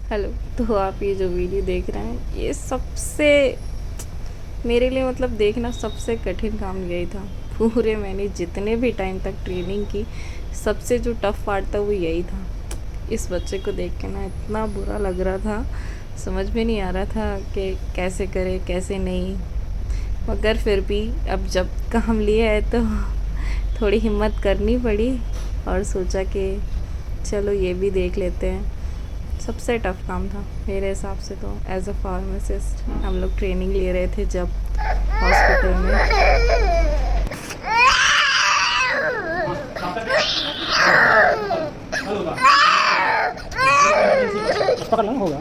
Hello. तो आप ये जो वीडियो देख रहे हैं, ये सबसे मेरे लिए मतलब देखना सबसे कठिन काम यही था। पूरे मैंने जितने भी टाइम तक ट्रेनिंग की, सबसे जो टफ़ पार्ट था वो यही था। इस बच्चे को देख के ना इतना बुरा लग रहा था, समझ में नहीं आ रहा था कि कैसे करे कैसे नहीं। मगर फिर भी अब जब काम लिया है तो थोड़ी हिम्मत करनी पड़ी और सोचा कि चलो ये भी देख लेते हैं। सबसे टफ़ काम था मेरे हिसाब से तो। एज अ फार्मासिस्ट हम लोग ट्रेनिंग ले रहे थे जब हॉस्पिटल में। पकड़ लेना होगा।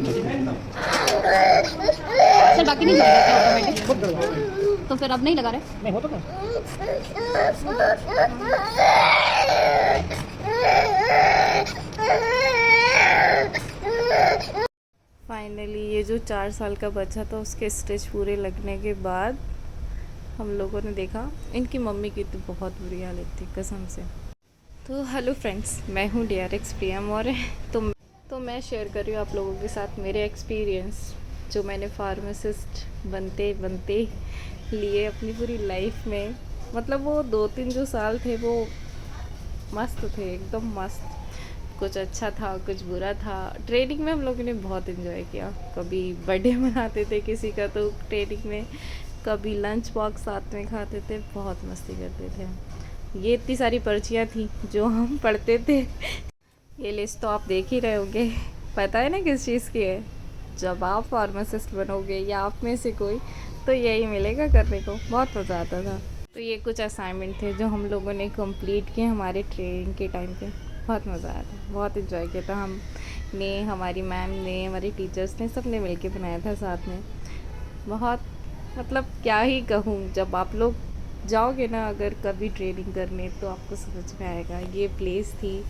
सर बाकी नहीं ऑटोमेटिक तो फिर अब नहीं लगा रहे? नहीं हो तो क्या? फाइनली ये जो 4 साल का बच्चा था, उसके स्टिच पूरे लगने के बाद हम लोगों ने देखा इनकी मम्मी की तो बहुत बुरी हालत थी कसम से। तो हेलो फ्रेंड्स, मैं हूँ DRX प्रियम और तो मैं शेयर कर रही हूँ आप लोगों के साथ मेरे एक्सपीरियंस जो मैंने फार्मासिस्ट बनते बनते लिए अपनी पूरी लाइफ में। मतलब वो 2-3 जो साल थे वो मस्त थे, एकदम मस्त। कुछ अच्छा था, कुछ बुरा था। ट्रेनिंग में हम लोगों ने बहुत इन्जॉय किया। कभी बर्थडे मनाते थे किसी का तो ट्रेनिंग में, कभी लंच बॉक्स साथ में खाते थे, बहुत मस्ती करते थे। ये इतनी सारी पर्चियाँ थी जो हम पढ़ते थे। ये लिस्ट तो आप देख ही रहे होंगे, पता है ना किस चीज़ की है। जब आप फार्मासिस्ट बनोगे या आप में से कोई, तो यही मिलेगा करने को। बहुत मज़ा आता था। तो ये कुछ असाइनमेंट थे जो हम लोगों ने कंप्लीट किए हमारे ट्रेनिंग के टाइम पे। बहुत मज़ा आया था, बहुत इन्जॉय किया था हमने, हमारी मैम ने, हमारे टीचर्स ने, सब ने मिल के बनाया था साथ में। बहुत मतलब क्या ही कहूँ, जब आप लोग जाओगे ना अगर कभी ट्रेनिंग करने तो आपको समझ में आएगा। ये प्लेस थी,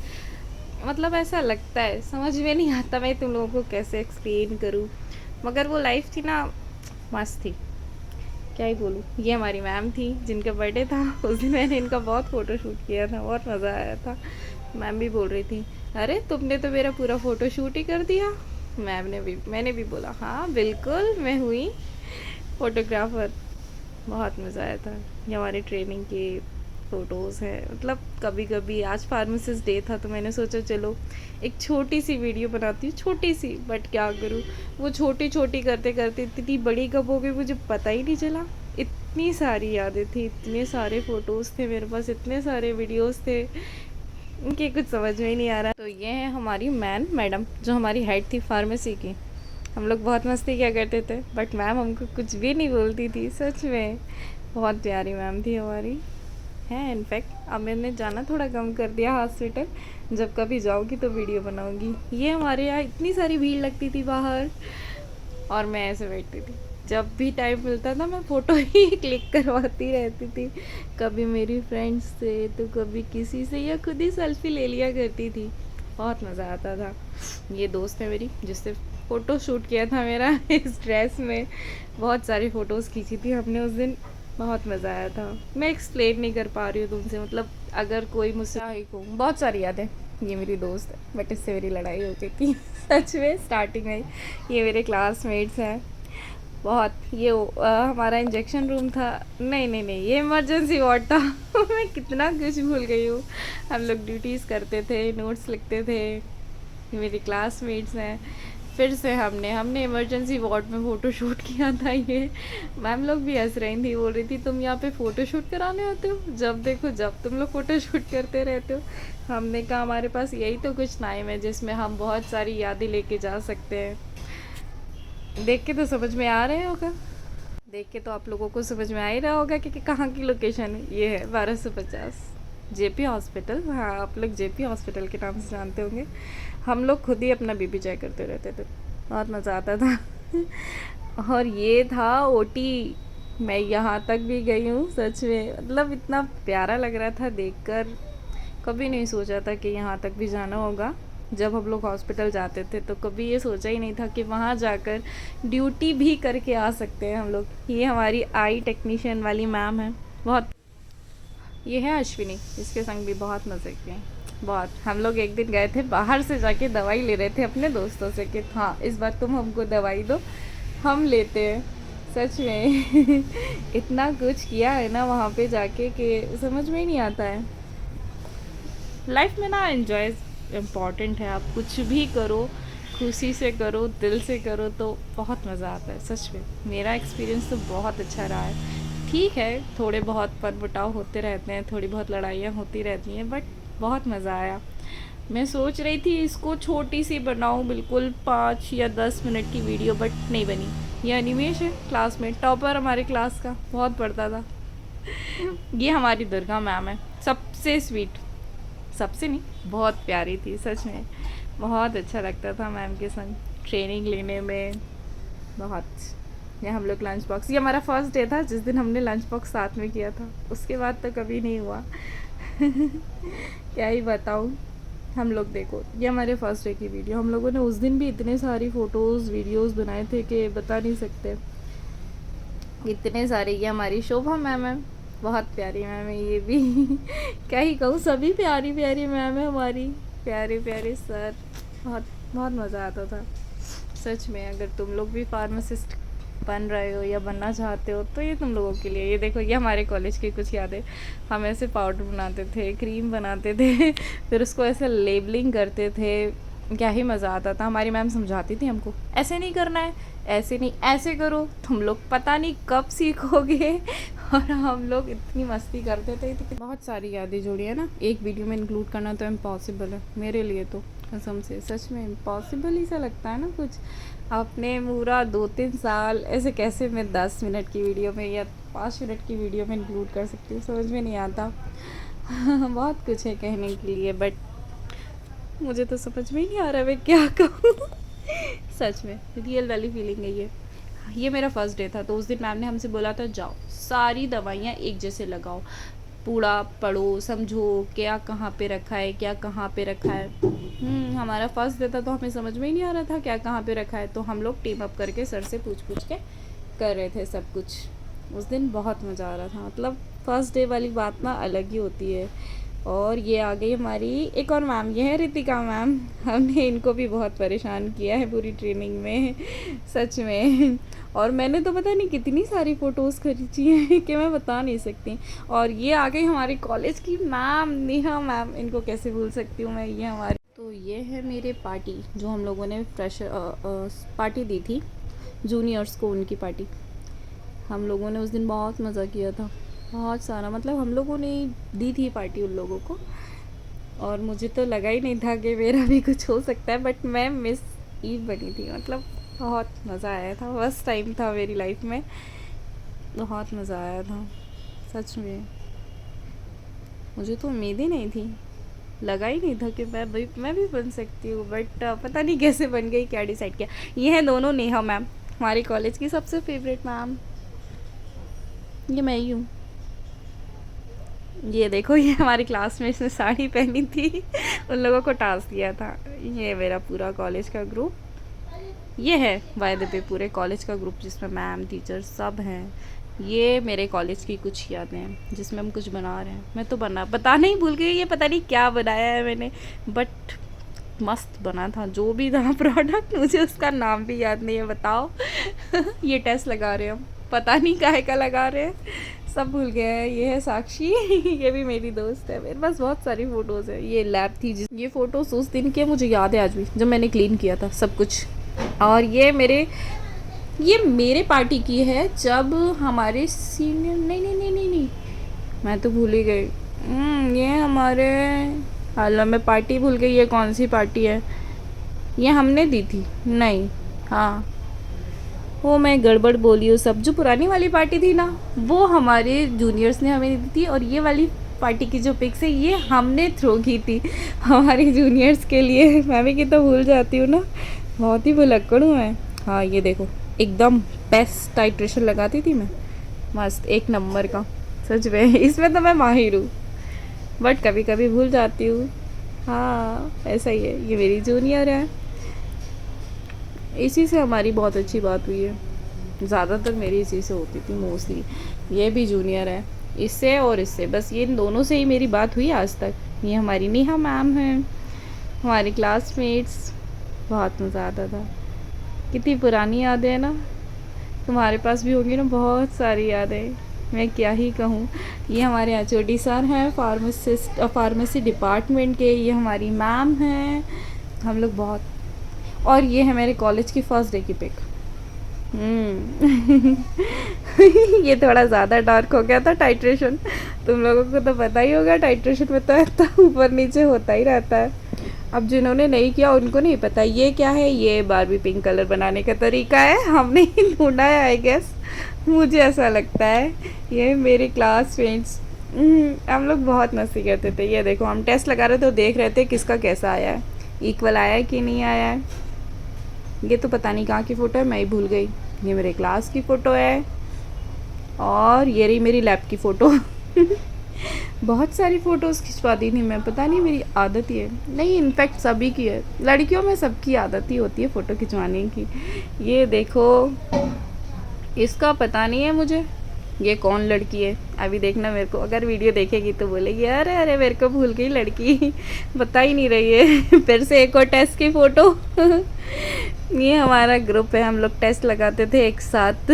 मतलब ऐसा लगता है, समझ में नहीं आता मैं तुम लोगों को कैसे एक्सप्लेन करूँ। मगर वो लाइफ थी ना, मस्त थी, क्या ही बोलूँ। ये हमारी मैम थी जिनका बर्थडे था, उस दिन मैंने इनका बहुत फ़ोटो शूट किया था, बहुत मज़ा आया था। मैम भी बोल रही थी, अरे तुमने तो मेरा पूरा फ़ोटो शूट ही कर दिया। मैंने भी बोला हाँ बिल्कुल, मैं हुई फ़ोटोग्राफ़र। बहुत मज़ा आया था। ये हमारे ट्रेनिंग के फ़ोटोज़ हैं। मतलब कभी कभी आज फार्मासिस्ट डे था तो मैंने सोचा चलो एक छोटी सी वीडियो बनाती हूँ, छोटी सी, बट क्या करूँ, वो छोटी छोटी करते करते इतनी बड़ी कब हो गई मुझे पता ही नहीं चला। इतनी सारी यादें थी, इतने सारे फ़ोटोज़ थे मेरे पास, इतने सारे वीडियोज़ थे, उनके कुछ समझ में ही नहीं आ रहा। तो ये है हमारी मैडम जो हमारी हेड थी फार्मेसी की। हम लोग बहुत मस्ती किया करते थे बट मैम हमको कुछ भी नहीं बोलती थी, सच में बहुत प्यारी मैम थी हमारी। है इनफैक्ट अब मैंने जाना थोड़ा कम कर दिया हॉस्पिटल, जब कभी जाऊँगी तो वीडियो बनाऊँगी। ये हमारे यहाँ इतनी सारी भीड़ लगती थी बाहर और मैं ऐसे बैठती थी, जब भी टाइम मिलता था मैं फ़ोटो ही क्लिक करवाती रहती थी। कभी मेरी फ्रेंड्स से तो कभी किसी से, या खुद ही सेल्फी ले लिया करती थी। बहुत मज़ा आता था। ये दोस्त है मेरी जिससे फ़ोटो शूट किया था मेरा इस ड्रेस में। बहुत सारी फ़ोटोज़ खींची थी हमने उस दिन, बहुत मज़ा आया था। मैं एक्सप्लेन नहीं कर पा रही हूँ तुमसे, मतलब अगर कोई मुझसे को बहुत सारी यादें। ये मेरी दोस्त है बट इससे मेरी लड़ाई हो गई थी सच में स्टार्टिंग में। ये मेरे क्लासमेट्स हैं बहुत। ये हमारा इंजेक्शन रूम था, नहीं नहीं नहीं, ये इमरजेंसी वार्ड था मैं कितना कुछ भूल गई हूँ। हम लोग ड्यूटीज़ करते थे, नोट्स लिखते थे। ये मेरी क्लासमेट्स हैं। फिर से हमने इमरजेंसी वार्ड में फ़ोटो शूट किया था। ये मैम लोग भी हंस रही थी, बोल रही थी तुम यहाँ पे फ़ोटो शूट कराने आते हो, जब देखो जब तुम लोग फ़ोटो शूट करते रहते हो। हमने कहा हमारे पास यही तो कुछ टाइम है जिसमें हम बहुत सारी यादें लेके जा सकते हैं। देख के तो समझ में आ रहे होगा, देख के तो आप लोगों को समझ में आ ही रहा होगा कि कहाँ की लोकेशन है। ये है 1250 JP हॉस्पिटल। हाँ, आप लोग JP हॉस्पिटल के नाम से जानते होंगे। हम लोग खुद ही अपना बीपी चेक करते रहते थे, बहुत मज़ा आता था और ये था OT। मैं यहाँ तक भी गई हूँ, सच में मतलब इतना प्यारा लग रहा था देखकर। कभी नहीं सोचा था कि यहाँ तक भी जाना होगा। जब हम लोग हॉस्पिटल जाते थे तो कभी ये सोचा ही नहीं था कि वहाँ जाकर ड्यूटी भी करके आ सकते हैं हम लोग। ये हमारी आई टेक्नीशियन वाली मैम है, बहुत ये है अश्विनी, इसके संग भी बहुत मज़े किए, बहुत। हम लोग एक दिन गए थे बाहर से जाके दवाई ले रहे थे अपने दोस्तों से कि हाँ इस बार तुम हमको दवाई दो, हम लेते हैं। सच में इतना कुछ किया है ना वहाँ पे जाके कि समझ में ही नहीं आता है। लाइफ में ना एंजॉय इम्पॉर्टेंट है। आप कुछ भी करो खुशी से करो, दिल से करो, तो बहुत मज़ा आता है। सच में मेरा एक्सपीरियंस तो बहुत अच्छा रहा है। ठीक है, थोड़े बहुत पनमुटाव होते रहते हैं, थोड़ी बहुत लड़ाइयाँ होती रहती हैं, बट बहुत मज़ा आया। मैं सोच रही थी इसको छोटी सी बनाऊं, बिल्कुल 5 या 10 मिनट की वीडियो, बट नहीं बनी। ये अनिमेश है, क्लासमेट, टॉपर हमारे क्लास का, बहुत पढ़ता था। ये हमारी दुर्गा मैम है, सबसे स्वीट, सबसे नहीं, बहुत प्यारी थी सच में। बहुत अच्छा लगता था मैम के संग ट्रेनिंग लेने में, बहुत। ये हम लोग लंच बॉक्स, ये हमारा फर्स्ट डे था जिस दिन हमने लंच बॉक्स साथ में किया था, उसके बाद तो कभी नहीं हुआ। क्या ही बताऊँ। हम लोग देखो, ये हमारे फर्स्ट डे की वीडियो, हम लोगों ने उस दिन भी इतने सारी फ़ोटोज़ वीडियोज़ बनाए थे कि बता नहीं सकते, इतने सारे। ये हमारी शोभा मैम है, बहुत प्यारी मैम है ये भी। क्या ही कहूँ, सभी प्यारी प्यारी मैम है हमारी, प्यारे प्यारे सर, बहुत बहुत मज़ा आता था सच में। अगर तुम लोग भी फार्मासिस्ट बन रहे हो या बनना चाहते हो तो ये तुम लोगों के लिए। ये देखो, ये हमारे कॉलेज की कुछ यादें। हम ऐसे पाउडर बनाते थे, क्रीम बनाते थे, फिर उसको ऐसे लेबलिंग करते थे, क्या ही मज़ा आता था। हमारी मैम समझाती थी हमको, ऐसे नहीं करना है, ऐसे नहीं, ऐसे करो, तुम लोग पता नहीं कब सीखोगे। और हम लोग इतनी मस्ती करते थे। तो बहुत सारी यादें जुड़ी है ना, एक वीडियो में इंक्लूड करना तो इम्पॉसिबल है मेरे लिए, तो कसम से सच में इम्पॉसिबल ही सा लगता है ना कुछ। आपने पूरा 2-3 साल ऐसे कैसे मैं 10 मिनट की वीडियो में या 5 मिनट की वीडियो में इंक्लूड कर सकती हूँ, समझ में नहीं आता। बहुत कुछ है कहने के लिए, बट मुझे तो समझ में ही नहीं आ रहा मैं क्या कहूँ। सच में रियल वाली फीलिंग है ये मेरा फर्स्ट डे था, तो उस दिन मैम ने हमसे बोला था जाओ सारी दवाइयाँ एक जैसे लगाओ, पूरा पढ़ो, समझो क्या कहाँ पे रखा है, क्या कहाँ पे रखा है। हमारा फर्स्ट डे था तो हमें समझ में ही नहीं आ रहा था क्या कहाँ पे रखा है, तो हम लोग टीम अप करके सर से पूछ के कर रहे थे सब कुछ। उस दिन बहुत मज़ा आ रहा था, मतलब फर्स्ट डे वाली बात ना अलग ही होती है। और ये आ गई हमारी एक और मैम, ये है रितिका मैम। हमने इनको भी बहुत परेशान किया है पूरी ट्रेनिंग में, सच में। और मैंने तो पता नहीं कितनी सारी फ़ोटोज़ खींची हैं कि मैं बता नहीं सकती। और ये आ गई हमारी कॉलेज की मैम, नेहा मैम, इनको कैसे भूल सकती हूँ मैं। ये हमारी, तो ये है मेरे पार्टी जो हम लोगों ने फ्रेशर पार्टी दी थी जूनियर्स को, उनकी पार्टी। हम लोगों ने उस दिन बहुत मज़ा किया था, बहुत सारा, मतलब हम लोगों ने दी थी पार्टी उन लोगों को। और मुझे तो लगा ही नहीं था कि मेरा भी कुछ हो सकता है, बट मैं मिस ईव बनी थी। मतलब बहुत मज़ा आया था, फर्स्ट टाइम था मेरी लाइफ में, बहुत मज़ा आया था सच में। मुझे तो उम्मीद ही नहीं थी, लगा ही नहीं था कि मैं भी बन सकती हूँ, बट पता नहीं कैसे बन गई, क्या डिसाइड किया। ये है दोनों नेहा मैम, हमारी कॉलेज की सबसे फेवरेट मैम। ये मैं ही हूँ। ये देखो, ये हमारी क्लास में इसने साड़ी पहनी थी, उन लोगों को टास्क दिया था। ये मेरा पूरा कॉलेज का ग्रुप, ये है बाय द वे पूरे कॉलेज का ग्रुप जिसमें मैम टीचर सब हैं। ये मेरे कॉलेज की कुछ यादें हैं जिसमें हम कुछ बना रहे हैं। मैं तो बताना ही भूल गई, ये पता नहीं क्या बनाया है मैंने, बट मस्त बना था जो भी था प्रोडक्ट, मुझे उसका नाम भी याद नहीं है, बताओ। ये टेस्ट लगा रहे हैं हम, पता नहीं काहे का लगा रहे हैं, सब भूल गए हैं। ये है साक्षी, ये भी मेरी दोस्त है। मेरे पास बहुत सारी फ़ोटोज़ है। ये लैब थी ये फ़ोटोज़ उस दिन के मुझे याद है आज भी, जब मैंने क्लीन किया था सब कुछ। और ये मेरे पार्टी की है जब हमारे सीनियर, नहीं, मैं तो भूल ही गई। ये हमारे, हालांकि मैं पार्टी भूल गई, ये कौन सी पार्टी है, ये हमने दी थी, नहीं, हाँ वो मैं गड़बड़ बोली हूँ सब। जो पुरानी वाली पार्टी थी ना, वो हमारे जूनियर्स ने हमें दी थी, और ये वाली पार्टी की जो पिक्स है ये हमने थ्रो की थी हमारे जूनियर्स के लिए। मैं भी कितना भूल जाती हूँ ना, बहुत ही भुलक्कड़ हूँ मैं। हाँ ये देखो, एकदम बेस्ट टाइट्रेशन लगाती थी मैं, मस्त एक नंबर का, सच में इसमें तो मैं माहिर हूँ, बट कभी कभी भूल जाती हूँ। हाँ ऐसा ही है। ये मेरी जूनियर है, इसी से हमारी बहुत अच्छी बात हुई है, ज़्यादातर मेरी इसी से होती थी मोस्टली। ये भी जूनियर है, इससे और इससे, बस ये इन दोनों से ही मेरी बात हुई आज तक। ये हमारी नेहा मैम हैं, हमारी क्लासमेट्स। बहुत मज़ा आता था। कितनी पुरानी यादें हैं ना, तुम्हारे पास भी होंगी ना बहुत सारी यादें, मैं क्या ही कहूँ। ये हमारे HOD सर हैं फार्मेसी डिपार्टमेंट के, ये हमारी मैम हैं। हम लोग बहुत, और ये है मेरे कॉलेज की फर्स्ट डे की पिक। ये थोड़ा ज़्यादा डार्क हो गया था टाइट्रेशन, तुम लोगों को तो पता ही होगा टाइट्रेशन में तो इतना ऊपर नीचे होता ही रहता है। अब जिन्होंने नहीं किया उनको नहीं पता ये क्या है। ये बारबी पिंक कलर बनाने का तरीका है, हमने ही ढूंढा है आई गेस, मुझे ऐसा लगता है। ये मेरे क्लास फ्रेंड्स, हम लोग बहुत मस्ती करते थे। ये देखो हम टेस्ट लगा रहे थे और देख रहे थे किसका कैसा आया है, इक्वल आया है कि नहीं आया है। ये तो पता नहीं कहाँ की फ़ोटो है, मैं ही भूल गई। ये मेरे क्लास की फ़ोटो है और ये रही मेरी लैब की फ़ोटो। बहुत सारी फ़ोटोज़ खिंचवा दी थी मैं, पता नहीं मेरी आदत ही है, नहीं इनफैक्ट सभी की है, लड़कियों में सबकी आदत ही होती है फ़ोटो खिंचवाने की। ये देखो, इसका पता नहीं है मुझे ये कौन लड़की है, अभी देखना मेरे को, अगर वीडियो देखेगी तो बोलेगी अरे अरे मेरे को भूल गई लड़की, बता ही नहीं रही है। फिर से एक और टेस्ट की फ़ोटो। ये हमारा ग्रुप है, हम लोग टेस्ट लगाते थे एक साथ।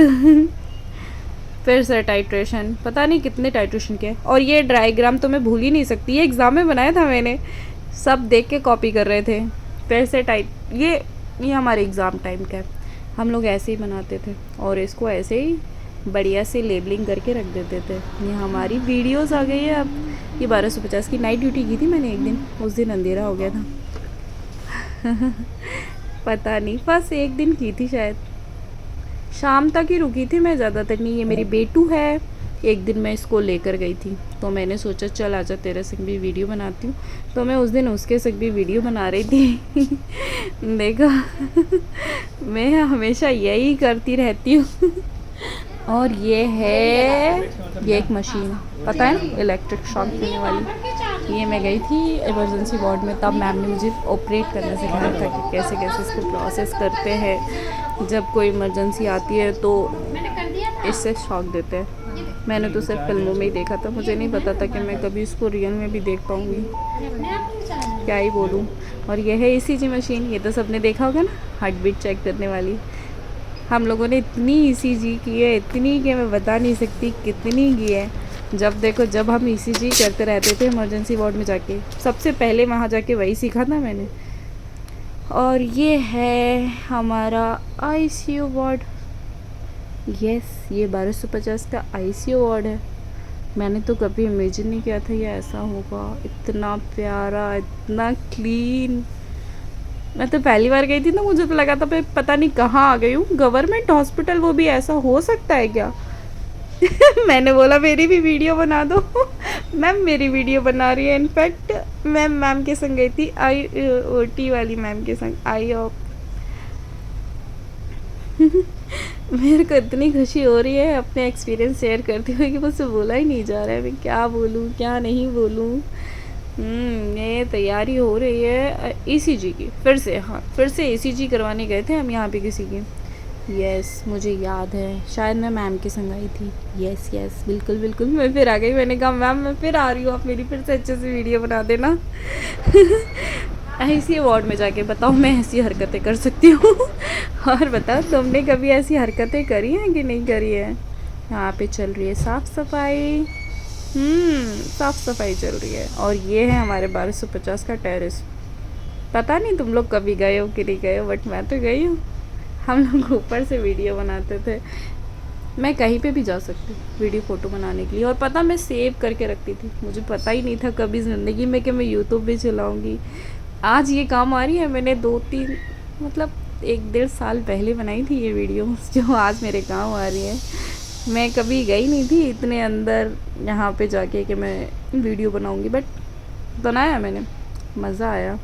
फिर से टाइट्रेशन, पता नहीं कितने टाइट्रेशन के। और ये डायग्राम तो मैं भूल ही नहीं सकती, ये एग्ज़ाम में बनाया था मैंने, सब देख के कॉपी कर रहे थे। फिर से ये हमारे एग्ज़ाम टाइम का है, हम लोग ऐसे ही बनाते थे और इसको ऐसे ही बढ़िया से लेबलिंग करके रख देते थे। ये हमारी वीडियोस आ गई है अब। ये 1250 की नाइट ड्यूटी की थी मैंने एक दिन, उस दिन अंधेरा हो गया था। पता नहीं, बस एक दिन की थी शायद, शाम तक ही रुकी थी मैं, ज़्यादातर नहीं। ये मेरी बेटू है, एक दिन मैं इसको लेकर गई थी तो मैंने सोचा चल आजा तेरे संग भी वीडियो बनाती हूँ, तो मैं उस दिन उसके संग भी वीडियो बना रही थी। देखो, मैं हमेशा यही करती रहती हूँ। और ये है, ये एक मशीन पता है ना, इलेक्ट्रिक शॉक देने वाली। ये मैं गई थी इमरजेंसी वार्ड में, तब मैम ने मुझे ऑपरेट करना सिखाया था कि कैसे कैसे इसको प्रोसेस करते हैं। जब कोई इमरजेंसी आती है तो इससे शॉक देते हैं। मैंने तो सिर्फ फिल्मों में ही देखा था, मुझे नहीं पता था कि मैं कभी इसको रियल में भी देख पाऊँगी, क्या ही बोलूँ। और ये है ECG मशीन, ये तो सबने देखा होगा ना, हार्ट बीट चेक करने वाली। हम लोगों ने इतनी ECG की है, इतनी कि मैं बता नहीं सकती कितनी की है। जब देखो, जब हम ECG करते रहते थे इमरजेंसी वार्ड में जाके, सबसे पहले वहाँ जाके वही सीखा था मैंने। और ये है हमारा ICU वार्ड, यस, ये 1250 का ICU वार्ड है। मैंने तो कभी इमेजिन नहीं किया था ये ऐसा होगा, इतना प्यारा, इतना क्लीन। मैं तो पहली बार गई थी ना, मुझे तो लगा था मैं पता नहीं कहाँ आ गई हूँ, गवर्नमेंट हॉस्पिटल, वो भी ऐसा हो सकता है क्या? मैंने बोला मेरी भी वीडियो बना दो। मैम मेरी वीडियो बना रही है, इनफैक्ट मैं मैम के संग गई थी, IOT वाली मैम के संग, मेरे को इतनी खुशी हो रही है अपने एक्सपीरियंस शेयर करते हुए कि मुझसे बोला ही नहीं जा रहा है, मैं क्या बोलूँ क्या नहीं बोलूँ। ये तैयारी हो रही है ECG की, फिर से ECG करवाने गए थे हम यहाँ पे किसी की। यस, मुझे याद है, शायद मैं मैम के संग आई थी। यस बिल्कुल, मैं फिर आ गई। मैंने कहा मैम मैं फिर आ रही हूँ, आप मेरी फिर से अच्छे से वीडियो बना देना। ऐसी वार्ड में जाके बताओ मैं ऐसी हरकतें कर सकती हूँ। और बताओ तुमने कभी ऐसी हरकतें करी हैं कि नहीं करी है। यहाँ पे चल रही है साफ़ सफाई, साफ़ सफाई चल रही है। और ये है हमारे 1250 का टेरेस। पता नहीं तुम लोग कभी गए हो कि नहीं गए हो, बट मैं तो गई हूँ। हम लोग ऊपर से वीडियो बनाते थे। मैं कहीं पे भी जा सकती हूँ वीडियो फ़ोटो बनाने के लिए। और पता, मैं सेव करके रखती थी, मुझे पता ही नहीं था कभी ज़िंदगी में कि मैं यूट्यूब भी चलाऊँगी। आज ये काम आ रही है। मैंने 2-3 मतलब 1-1.5 साल पहले बनाई थी ये वीडियो, जो आज मेरे काम आ रही है। मैं कभी गई नहीं थी इतने अंदर यहाँ पे जाके कि मैं वीडियो बनाऊँगी, बट बनाया मैंने, मज़ा आया।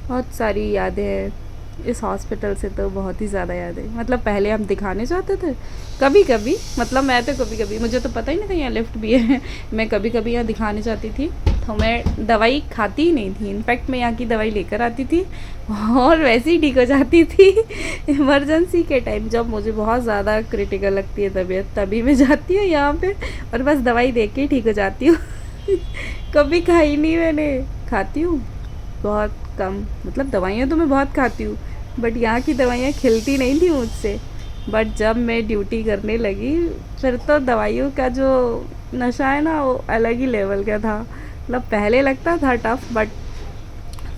बहुत सारी यादें हैं इस हॉस्पिटल से, तो बहुत ही ज़्यादा यादें। मतलब पहले हम दिखाने जाते थे कभी कभी, मतलब मैं तो कभी कभी, मुझे तो पता ही नहीं था यहाँ लिफ्ट भी है। मैं कभी कभी यहाँ दिखाने जाती थी, तो मैं दवाई खाती ही नहीं थी। इनफैक्ट मैं यहाँ की दवाई लेकर आती थी और वैसे ही ठीक हो जाती थी। इमरजेंसी के टाइम जब मुझे बहुत ज़्यादा क्रिटिकल लगती है तबीयत, तभी मैं जाती हूँ यहाँ पे और बस दवाई दे के ठीक हो जाती हूँ। कभी खाई नहीं मैंने, खाती हूँ बहुत कम, मतलब दवाइयाँ तो मैं बहुत खाती हूँ बट यहाँ की दवाइयाँ खिलती नहीं थी मुझसे। बट जब मैं ड्यूटी करने लगी फिर तो दवाइयों का जो नशा है ना वो अलग ही लेवल का था। मतलब पहले लगता था टफ बट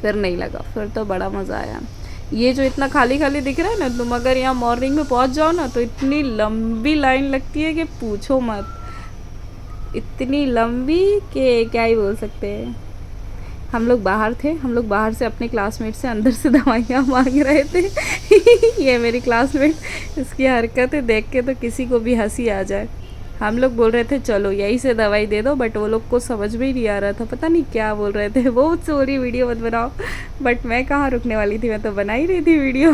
फिर नहीं लगा, फिर तो बड़ा मज़ा आया। ये जो इतना खाली खाली दिख रहा है ना, तुम अगर यहाँ मॉर्निंग में पहुँच जाओ ना तो इतनी लंबी लाइन लगती है कि पूछो मत, इतनी लंबी कि क्या ही बोल सकते हैं। हम लोग बाहर थे, हम लोग बाहर से अपने क्लासमेट से अंदर से दवाइयाँ मांग रहे थे। ये मेरी क्लासमेट, इसकी हरकतें देख के तो किसी को भी हंसी आ जाए। हम लोग बोल रहे थे चलो यही से दवाई दे दो, बट वो लोग को समझ में ही नहीं आ रहा था, पता नहीं क्या बोल रहे थे। वो मुझसे बोल रही वीडियो मत बनाओ, बट मैं कहाँ रुकने वाली थी, मैं तो बना ही रही थी वीडियो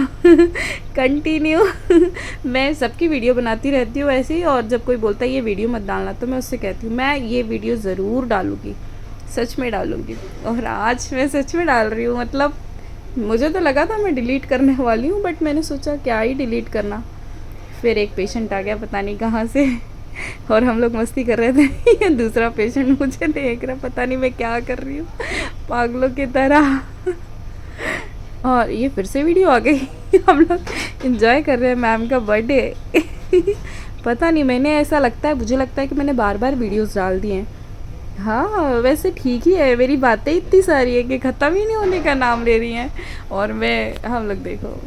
कंटिन्यू। मैं सबकी वीडियो बनाती रहती हूँ ऐसे ही, और जब कोई बोलता है ये वीडियो मत डालना तो मैं उससे कहती हूँ मैं ये वीडियो ज़रूर डालूँगी, सच में डालूँगी। और आज मैं सच में डाल रही हूँ। मतलब मुझे तो लगा था मैं डिलीट करने वाली हूँ बट मैंने सोचा क्या ही डिलीट करना। फिर एक पेशेंट आ गया पता नहीं कहाँ से और हम लोग मस्ती कर रहे थे। दूसरा पेशेंट मुझे देख रहा, पता नहीं मैं क्या कर रही हूँ पागलों की तरह। और ये फिर से वीडियो आ गई। हम लोग एंजॉय कर रहे हैं मैम का बर्थडे। पता नहीं, मैंने ऐसा लगता है, मुझे लगता है कि मैंने बार बार वीडियोस डाल दिए हैं। हाँ वैसे ठीक ही है, मेरी बातें इतनी सारी है कि ख़त्म ही नहीं होने का नाम ले रही हैं। और हम लोग देखो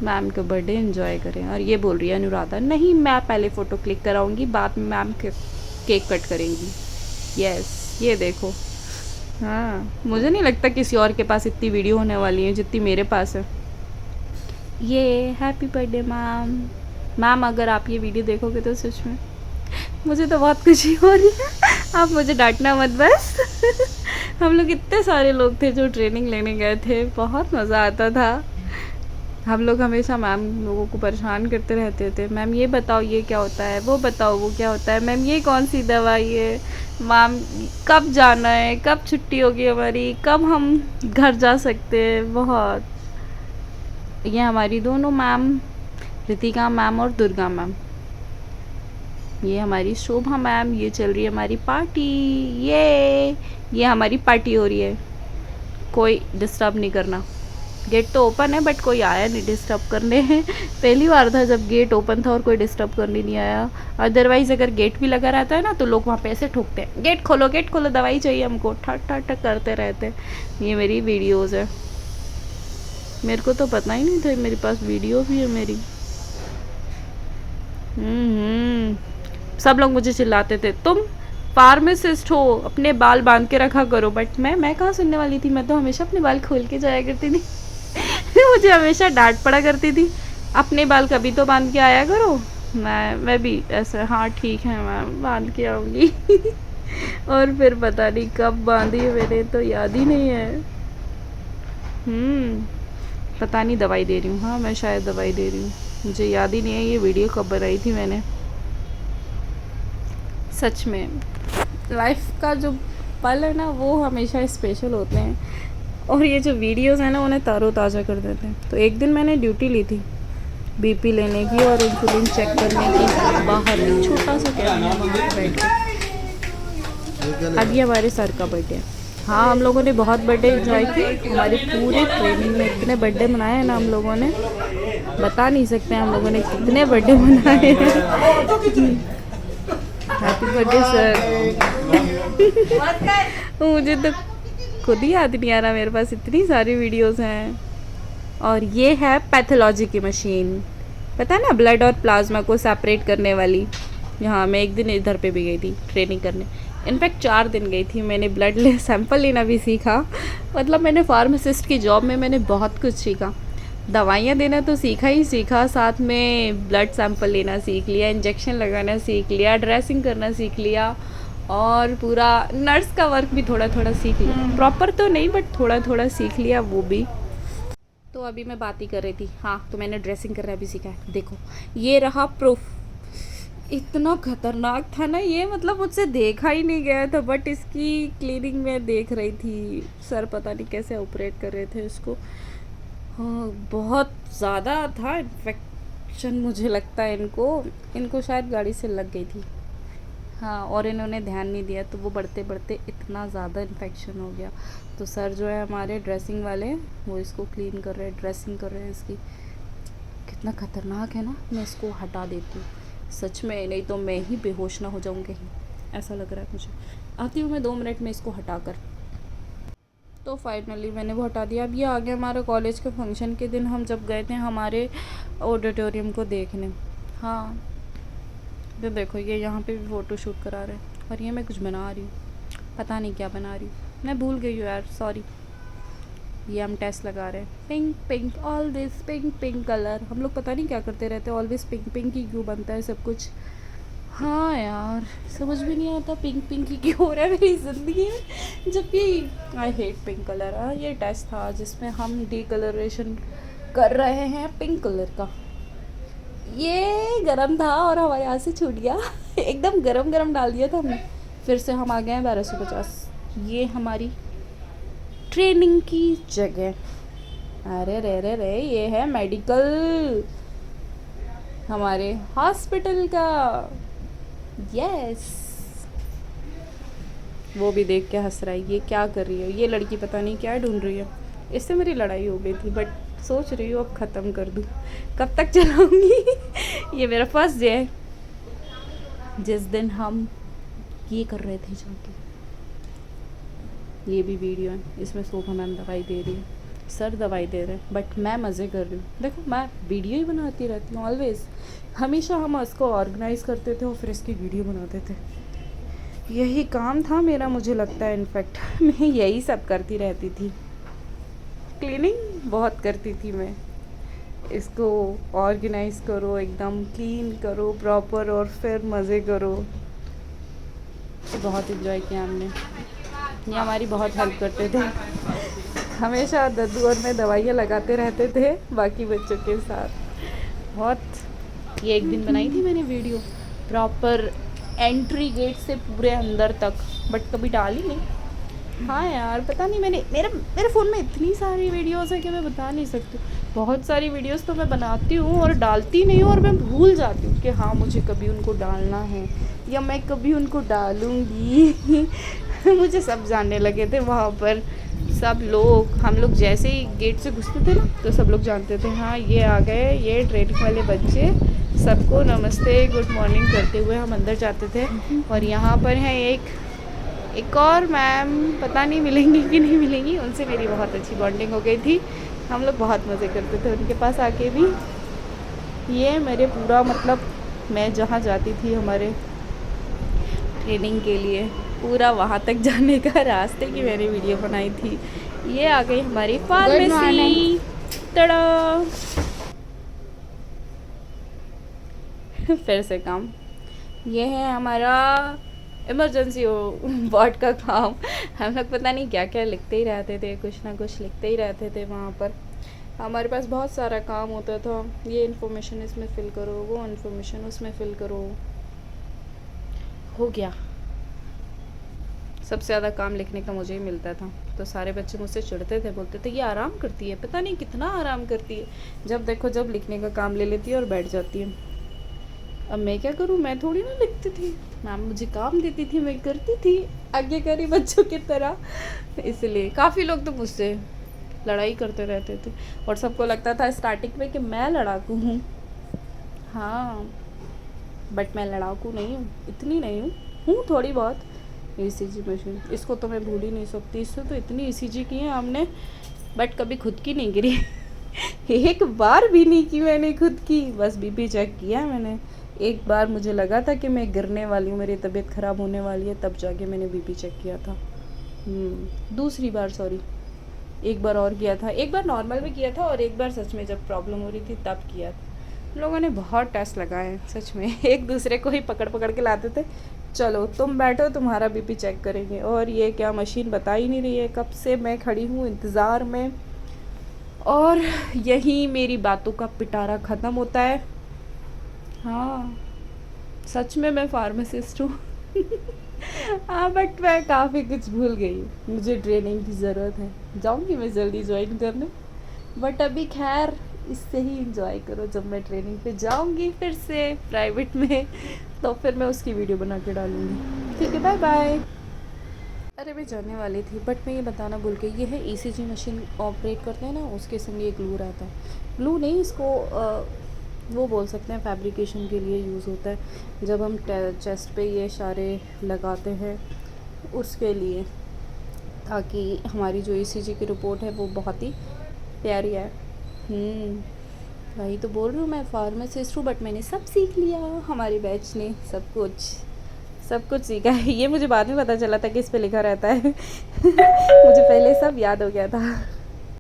मैम का बर्थडे एंजॉय करें। और ये बोल रही है अनुराधा नहीं मैं पहले फ़ोटो क्लिक कराऊंगी, बाद में मैम केक कट करेंगी। यस ये देखो, हाँ मुझे नहीं लगता किसी और के पास इतनी वीडियो होने वाली है जितनी मेरे पास है। ये हैप्पी बर्थडे मैम। मैम अगर आप ये वीडियो देखोगे तो सच में मुझे तो बहुत खुशी हो रही है। आप मुझे डांटना मत बस। हम लोग इतने सारे लोग थे जो ट्रेनिंग लेने गए थे, बहुत मज़ा आता था। हम लोग हमेशा मैम लोगों को परेशान करते रहते थे, मैम ये बताओ ये क्या होता है, वो बताओ वो क्या होता है, मैम ये कौन सी दवाई है, मैम कब जाना है, कब छुट्टी होगी हमारी, कब हम घर जा सकते हैं। बहुत ये हमारी दोनों मैम, रितिका मैम और दुर्गा मैम, ये हमारी शोभा मैम, ये चल रही है हमारी पार्टी। ये हमारी पार्टी हो रही है, कोई डिस्टर्ब नहीं करना। गेट तो ओपन है बट कोई आया नहीं डिस्टर्ब करने। पहली बार था जब गेट ओपन था और कोई डिस्टर्ब करने नहीं आया। अदरवाइज़ अगर गेट भी लगा रहता है ना तो लोग वहाँ पे ऐसे ठोकते हैं, गेट खोलो दवाई चाहिए हमको, ठक ठक ठक करते रहते हैं। ये मेरी वीडियोज़ है, मेरे को तो पता ही नहीं था मेरे पास वीडियो भी है मेरी। सब लोग मुझे चिल्लाते थे तुम फार्मासिस्ट हो, अपने बाल बांध के रखा करो, बट मैं कहाँ सुनने वाली थी, मैं तो हमेशा अपने बाल खोल के जाया करती थी। मुझे हमेशा डांट पड़ा करती थी, अपने बाल कभी तो बांध के आया करो। मैं भी ऐसा हाँ ठीक है मैं बांध के आऊँगी। और फिर पता नहीं कब बांधी है मैंने, तो याद ही नहीं है। पता नहीं दवाई दे रही हूँ, हाँ मैं शायद दवाई दे रही हूँ, मुझे याद ही नहीं है ये वीडियो कब बनाई थी मैंने। सच में लाइफ का जो पल है ना वो हमेशा स्पेशल होते हैं, और ये जो वीडियोस हैं ना उन्हें ताज़ा कर देते हैं। तो एक दिन मैंने ड्यूटी ली थी बीपी लेने की और इंसुलिन चेक करने की, बाहर एक छोटा सा कैबिन है वहाँ पे बैठ के। अभी हमारे सर का बर्थडे है। हाँ हम लोगों ने बहुत बर्थडे एंजॉय किए, हमारी पूरी ट्रेनिंग में इतने बर्थडे मनाए हैं ना हम लोगों ने, बता नहीं सकते हम लोगों ने कितने बर्थडे मनाए हैं। Happy birthday sir. मुझे तो खुद ही याद नहीं आ रहा, मेरे पास इतनी सारी वीडियोस हैं। और ये है पैथोलॉजी की मशीन, पता है ना ब्लड और प्लाज्मा को सेपरेट करने वाली। यहाँ मैं एक दिन इधर पे भी गई थी ट्रेनिंग करने, इनफैक्ट 4 दिन गई थी। मैंने ब्लड सैंपल लेना भी सीखा, मतलब मैंने फार्मासिस्ट की जॉब में मैंने बहुत कुछ सीखा। दवाइयाँ देना तो सीखा ही सीखा, साथ में ब्लड सैंपल लेना सीख लिया, इंजेक्शन लगाना सीख लिया, ड्रेसिंग करना सीख लिया, और पूरा नर्स का वर्क भी थोड़ा थोड़ा सीख लिया। प्रॉपर तो नहीं बट थोड़ा थोड़ा सीख लिया वो भी। तो अभी मैं बात ही कर रही थी, हाँ तो मैंने ड्रेसिंग करना भी सीखा है। देखो ये रहा प्रूफ, इतना खतरनाक था ना ये, मतलब मुझसे देखा ही नहीं गया था, बट इसकी क्लीनिंग में देख रही थी। सर पता नहीं कैसे ऑपरेट कर रहे थे इसको। हाँ, बहुत ज़्यादा था इन्फेक्शन, मुझे लगता है इनको शायद गाड़ी से लग गई थी। हाँ, और इन्होंने ध्यान नहीं दिया तो वो बढ़ते बढ़ते इतना ज़्यादा इन्फेक्शन हो गया। तो सर जो है हमारे ड्रेसिंग वाले, वो इसको क्लीन कर रहे हैं, ड्रेसिंग कर रहे हैं इसकी। कितना खतरनाक है ना। मैं इसको हटा देती हूँ सच में, नहीं तो मैं ही बेहोश ना हो जाऊँ कहीं, ऐसा लग रहा है मुझे। आती हूँ मैं 2 मिनट में इसको हटा कर। तो फाइनली मैंने वो हटा दिया। अब ये आ गया हमारे कॉलेज के फंक्शन के दिन, हम जब गए थे हमारे ऑडिटोरियम को देखने। हाँ, तो देखो ये यहाँ पे भी फ़ोटो शूट करा रहे हैं, और ये मैं कुछ बना रही हूँ, पता नहीं क्या बना रही हूँ, मैं भूल गई हूँ यार, सॉरी। ये हम टेस्ट लगा रहे हैं, pink pink all this pink pink colour. हम लोग पता नहीं क्या करते रहते हैं, ऑलवेज पिंक पिंक ही क्यों बनता है सब कुछ। हाँ यार, समझ भी नहीं आता पिंक पिंक ही क्यों हो रहा है मेरी ज़िंदगी में, जबकि आई हेट पिंक कलर। हाँ, ये टेस्ट था जिसमें हम डीकलरेशन कर रहे हैं पिंक कलर का। ये गरम था और हमारे यहाँ से छूट गया एकदम गरम गरम डाल दिया था हमने। फिर से हम आ गए हैं 1250। ये हमारी ट्रेनिंग की जगह। अरे रे रे रे, ये है मेडिकल हमारे हॉस्पिटल का। यस, वो भी देख के हंस रहा है। ये क्या कर रही है ये लड़की, पता नहीं क्या ढूंढ रही है। इससे मेरी लड़ाई हो गई थी, बट सोच रही हूँ अब ख़त्म कर दूँ। कब तक चलाऊँगी ये मेरा फर्स्ट डे है, जिस दिन हम ये कर रहे थे जाके। ये भी वीडियो है, इसमें शोभा मैम दवाई दे रही है, सर दवाई दे रहे हैं, बट मैं मज़े कर रही हूँ। देखो मैं वीडियो ही बनाती रहती हूँ ऑलवेज़, हमेशा हम इसको ऑर्गेनाइज़ करते थे और फिर इसकी वीडियो बनाते थे। यही काम था मेरा, मुझे लगता है इनफैक्ट मैं यही सब करती रहती थी। क्लीनिंग बहुत करती थी मैं, इसको ऑर्गेनाइज़ करो, एकदम क्लीन करो प्रॉपर, और फिर मज़े करो। बहुत इन्जॉय किया हमने। ये हमारी बहुत हेल्प करते थे, हमेशा दद्दू और मैं दवाइयाँ लगाते रहते थे बाकी बच्चों के साथ। बहुत ये एक दिन बनाई थी मैंने वीडियो प्रॉपर एंट्री गेट से पूरे अंदर तक, बट कभी डाली नहीं। हाँ यार, पता नहीं, मेरे फ़ोन में इतनी सारी वीडियोस है कि मैं बता नहीं सकती। बहुत सारी वीडियोस तो मैं बनाती हूँ और डालती नहीं हूँ, और मैं भूल जाती हूँ कि हाँ मुझे कभी उनको डालना है या मैं कभी उनको डालूँगी मुझे सब जानने लगे थे वहाँ पर सब लोग। हम लोग जैसे ही गेट से घुसते थे ना, तो सब लोग जानते थे हाँ ये आ गए, ये ट्रेनिंग वाले बच्चे। सबको नमस्ते गुड मॉर्निंग करते हुए हम अंदर जाते थे। और यहाँ पर है एक और मैम, पता नहीं मिलेंगी कि नहीं मिलेंगी, उनसे मेरी बहुत अच्छी बॉन्डिंग हो गई थी। हम लोग बहुत मज़े करते थे उनके पास आके भी। ये मेरे पूरा मतलब, मैं जहाँ जाती थी हमारे ट्रेनिंग के लिए, पूरा वहाँ तक जाने का रास्ते की मैंने वीडियो बनाई थी। ये आ गई हमारी फार्मेसी। तड़ा फिर से काम। ये है हमारा इमरजेंसी वार्ड का काम। हम लोग पता नहीं क्या क्या लिखते ही रहते थे, कुछ ना कुछ लिखते ही रहते थे वहाँ पर। हमारे पास बहुत सारा काम होता था, ये इन्फॉर्मेशन इसमें फ़िल करो, वो इन्फॉर्मेशन उसमें फ़िल करो। हो गया, सबसे ज़्यादा काम लिखने का मुझे ही मिलता था। तो सारे बच्चे मुझसे चिढ़ते थे, बोलते थे ये आराम करती है, पता नहीं कितना आराम करती है, जब देखो जब लिखने का काम ले लेती है और बैठ जाती है। अब मैं क्या करूँ, मैं थोड़ी ना लिखती थी, मैम मुझे काम देती थी, मैं करती थी आज्ञाकारी बच्चों की तरह। इसलिए काफ़ी लोग तो मुझसे लड़ाई करते रहते थे, और सबको लगता था स्टार्टिंग में कि मैं लड़ाकू हूँ। हाँ, बट मैं लड़ाकू नहीं हूँ, इतनी नहीं हूँ थोड़ी बहुत। ECG मशीन, इसको तो मैं भूल ही नहीं सकती, इससे तो इतनी ECG की है हमने, बट कभी खुद की नहीं गिरी एक बार भी नहीं की मैंने खुद की, बस BP चेक किया मैंने। एक बार मुझे लगा था कि मैं गिरने वाली हूँ, मेरी तबीयत ख़राब होने वाली है, तब जाके मैंने BP चेक किया था। दूसरी बार, सॉरी, एक बार और किया था, एक बार नॉर्मल में किया था और एक बार सच में जब प्रॉब्लम हो रही थी तब किया था। लोगों ने बहुत टेस्ट लगाए हैं सच में, एक दूसरे को ही पकड़ पकड़ के लाते थे, चलो तुम बैठो तुम्हारा BP चेक करेंगे। और ये क्या मशीन बता ही नहीं रही है, कब से मैं खड़ी हूँ इंतज़ार में, और यही मेरी बातों का पिटारा ख़त्म होता है। हाँ, सच में मैं फार्मासिस्ट हूँ। हाँ बट मैं काफ़ी कुछ भूल गई हूँ, मुझे ट्रेनिंग की ज़रूरत है, जाऊँगी मैं जल्दी ज्वाइन करने। बट अभी खैर इससे ही इंजॉय करो, जब मैं ट्रेनिंग पे जाऊँगी फिर से प्राइवेट में तो फिर मैं उसकी वीडियो बना के डालूँगी। ठीक है, बाय बाय। अरे मैं जाने वाली थी बट मैं ये बताना भूल गई, ये है ECG मशीन ऑपरेट करते हैं ना, उसके संग ये ग्लू रहता है। ग्लू नहीं, इसको वो बोल सकते हैं फैब्रिकेशन के लिए यूज़ होता है, जब हम चेस्ट पे ये इशारे लगाते हैं उसके लिए, ताकि हमारी जो ECG की रिपोर्ट है वो बहुत ही प्यारी है। वही तो बोल रही हूँ, मैं फार्मासिस्ट हूँ बट मैंने सब सीख लिया, हमारे बैच ने सब कुछ सीखा है। ये मुझे बाद में पता चला था कि इस पे लिखा रहता है। मुझे पहले सब याद हो गया था।